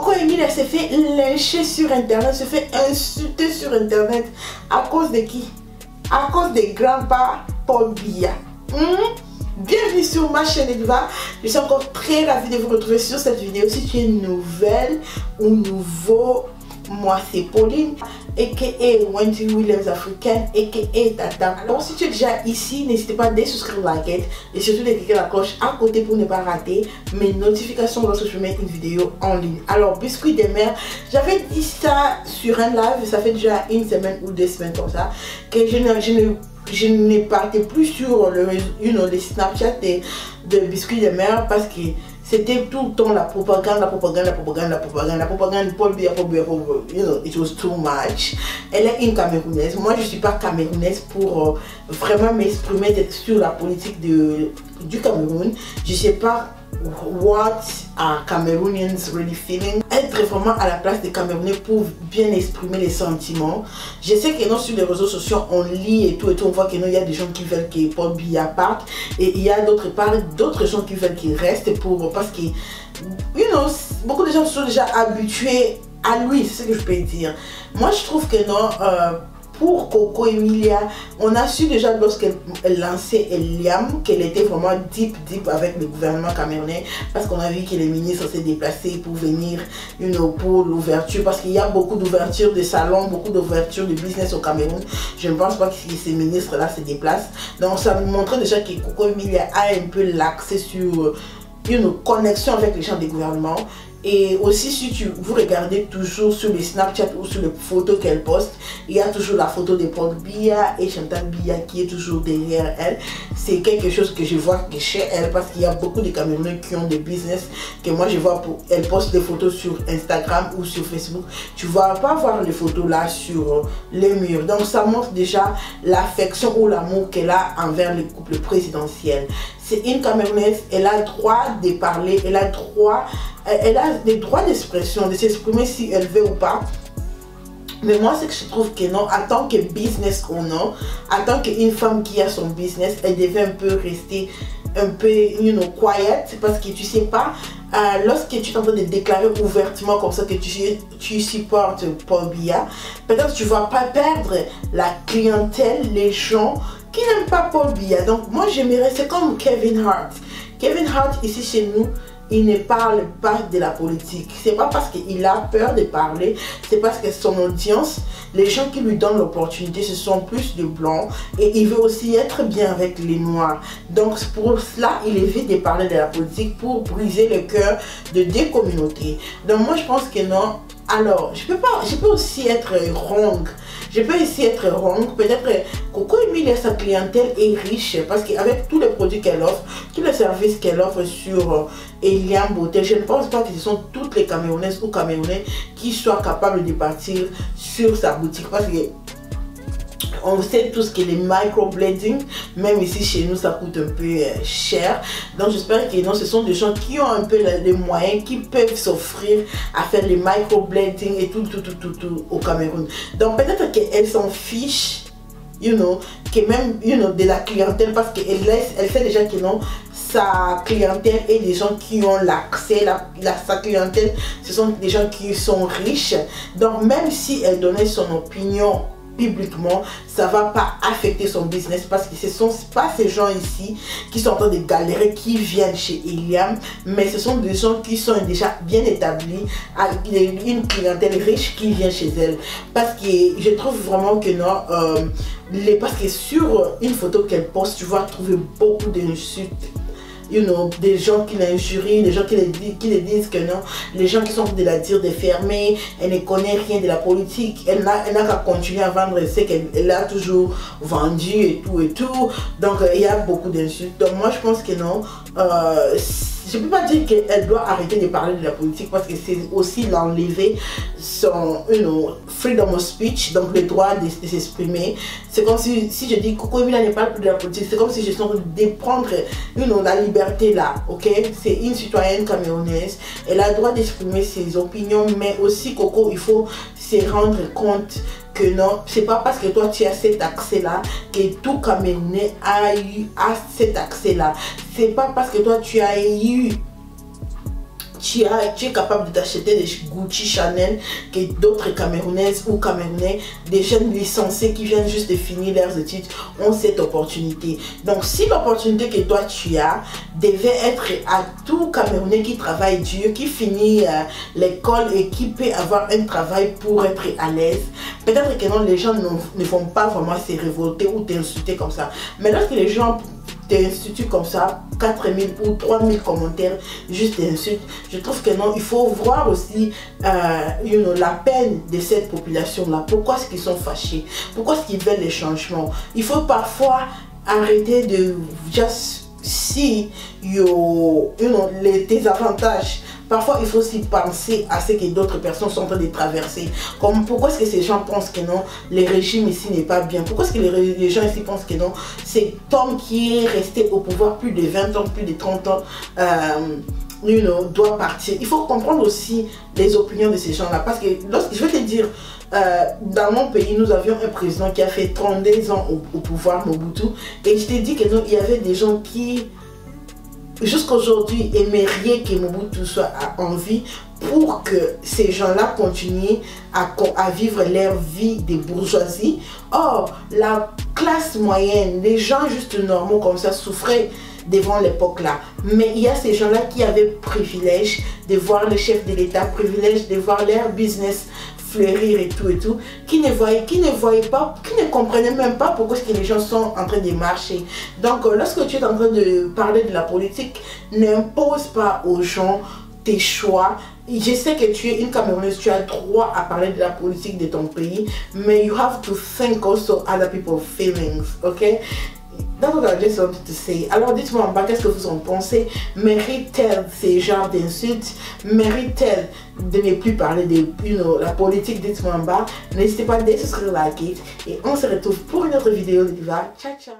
Coco Emile, elle s'est fait lyncher sur internet, se fait insulter sur internet. À cause de qui? À cause des grands-pas Paul Biya. Bienvenue sur ma chaîne Edouard. Je suis encore très ravie de vous retrouver sur cette vidéo. Si tu es nouvelle ou nouveau, moi c'est Pauline, a.k.a. Wendy Williams africaine, a.k.a. Tata. Alors si tu es déjà ici, n'hésitez pas à souscrire, liker et surtout de cliquer la cloche à côté pour ne pas rater mes notifications lorsque je mets une vidéo en ligne. Alors biscuit des mères, j'avais dit ça sur un live, ça fait déjà une semaine ou 2 semaines comme ça, que je n'ai parté plus sur les Snapchat de biscuits de mère parce que c'était tout le temps la propagande, Paul Biya, it was too much. Elle est une Camerounaise. Moi, je ne suis pas camerounaise pour vraiment m'exprimer sur la politique du Cameroun. Je ne sais pas what are Cameroonians really feeling. Être vraiment à la place des Camerounais pour bien exprimer les sentiments. Je sais que sur les réseaux sociaux on lit et tout, on voit qu'il y a des gens qui veulent que Paul Biya parte et il y a d'autres gens qui veulent qu'il reste parce que beaucoup de gens sont déjà habitués à lui, c'est ce que je peux dire. Moi je trouve que non, pour Coco Emilia, on a su déjà lorsqu'elle lançait Eliam qu'elle était vraiment deep avec le gouvernement camerounais parce qu'on a vu que les ministres s'est déplacés pour venir pour l'ouverture parce qu'il y a beaucoup d'ouvertures de salons, beaucoup d'ouvertures de business au Cameroun. Je ne pense pas que ces ministres là se déplacent. Donc ça nous montrait déjà que Coco Emilia a un peu l'accès sur une connexion avec les gens des gouvernements. Et aussi si vous regardez toujours sur les Snapchat ou sur les photos qu'elle poste, il y a toujours la photo de Paul Biya et Chantal Biya qui est toujours derrière elle. C'est quelque chose que je vois chez elle parce qu'il y a beaucoup de Camerounais qui ont des business que moi je vois elle poste des photos sur Instagram ou sur Facebook. Tu ne vas pas voir les photos là sur les murs. Donc ça montre déjà l'affection ou l'amour qu'elle a envers le couple présidentiel. C'est une Camerounaise, elle a le droit de parler, elle a des droits d'expression, de s'exprimer si elle veut ou pas. Mais moi, c'est que je trouve que non, en tant que business owner, en tant qu'une femme qui a son business, elle devait un peu rester un peu, quiet, parce que tu sais pas, lorsque tu es en train de déclarer ouvertement comme ça que tu supportes Paul Biya, peut-être tu vas pas perdre la clientèle, les gens qui n'aiment pas Paul Biya. Donc moi j'aimerais, c'est comme Kevin Hart. Kevin Hart ici chez nous, il ne parle pas de la politique. C'est pas parce qu'il a peur de parler, c'est parce que son audience, les gens qui lui donnent l'opportunité, ce sont plus de blancs et il veut aussi être bien avec les noirs. Donc pour cela, il évite de parler de la politique pour briser le cœur de deux communautés. Donc moi je pense que non. Alors, je peux aussi être wrong. Je peux aussi être wrong. Peut-être Coco Emilia, sa clientèle est riche parce qu'avec tous les produits qu'elle offre, tous les services qu'elle offre sur Eliam Beauté, je ne pense pas que ce sont toutes les Camerounaises ou Camerounais qui soient capables de partir sur sa boutique parce que on sait tous que les microblading, même ici chez nous, ça coûte un peu cher. Donc j'espère que non, ce sont des gens qui ont un peu les moyens, qui peuvent s'offrir à faire les microblading et tout au Cameroun. Donc peut-être qu'elle s'en fiche, que même, de la clientèle parce qu'elle sait déjà que non, sa clientèle est des gens qui ont l'accès, sa clientèle, ce sont des gens qui sont riches. Donc même si elle donnait son opinion publiquement, ça va pas affecter son business parce que ce sont pas ces gens ici qui sont en train de galérer qui viennent chez Eliam, mais ce sont des gens qui sont déjà bien établis, avec une clientèle riche qui vient chez elle. Parce que je trouve vraiment que non, parce que sur une photo qu'elle poste, tu vas trouver beaucoup d'insultes. Des gens qui l'injurient, des gens qui le disent que non, les gens qui sont de la dire de fermer, elle ne connaît rien de la politique, elle n'a qu'à continuer à vendre ce qu'elle a toujours vendu et tout. Donc il y a beaucoup d'insultes. Donc moi je pense que non, je ne peux pas dire qu'elle doit arrêter de parler de la politique parce que c'est aussi l'enlever son freedom of speech, donc le droit de s'exprimer. C'est comme si je dis Coco Emilia ne parle plus de la politique, c'est comme si je suis en train de prendre la liberté là, ok? C'est une citoyenne camerounaise, elle a le droit d'exprimer ses opinions, mais aussi Coco, il faut se rendre compte que non, c'est pas parce que toi tu as cet accès là que tout Camerounais a cet accès là. C'est pas parce que toi tu as eu tu es capable de t'acheter des Gucci, Chanel, que d'autres Camerounaises ou Camerounais, des jeunes licenciés qui viennent juste de finir leurs études, ont cette opportunité. Donc si l'opportunité que toi tu as devait être à tout Camerounais qui travaille dur, qui finit l'école et qui peut avoir un travail pour être à l'aise, peut-être que non, les gens ne vont pas vraiment se révolter ou t'insulter comme ça. Mais lorsque les gens t'insultent comme ça, 4000 ou 3000 commentaires juste d'insultes, je trouve que non, il faut voir aussi la peine de cette population là. Pourquoi est-ce qu'ils sont fâchés, pourquoi est-ce qu'ils veulent les changements. Il faut parfois arrêter de just see les désavantages. Parfois, il faut aussi penser à ce que d'autres personnes sont en train de traverser. Comme pourquoi est-ce que ces gens pensent que non, le régime ici n'est pas bien? Pourquoi est-ce que les gens ici pensent que non, cet homme qui est resté au pouvoir plus de 20 ans, plus de 30 ans, doit partir? Il faut comprendre aussi les opinions de ces gens-là. Parce que, je vais te dire, dans mon pays, nous avions un président qui a fait 32 ans au pouvoir, Mobutu. Et je t'ai dit que non, il y avait des gens qui jusqu'aujourd'hui aimeriez que Mobutu soit en vie pour que ces gens-là continuent à vivre leur vie de bourgeoisie. Or, la classe moyenne, les gens juste normaux comme ça souffraient devant l'époque là. Mais il y a ces gens-là qui avaient privilège de voir le chef de l'État, privilège de voir leur business fleurir et tout, qui ne voyaient pas, qui ne comprenaient même pas pourquoi est-ce que les gens sont en train de marcher. Donc lorsque tu es en train de parler de la politique, n'impose pas aux gens tes choix. Je sais que tu es une Camerounaise, tu as droit à parler de la politique de ton pays, mais you have to think also other people's feelings, ok? That's what I just wanted to say. Alors dites-moi en bas, qu'est-ce que vous en pensez? Mérite-t-elle ces genres d'insultes? Mérite-t-elle de ne plus parler de la politique? Dites-moi en bas. N'hésitez pas à souscrire, liker et on se retrouve pour une autre vidéo de Diva. Ciao ciao.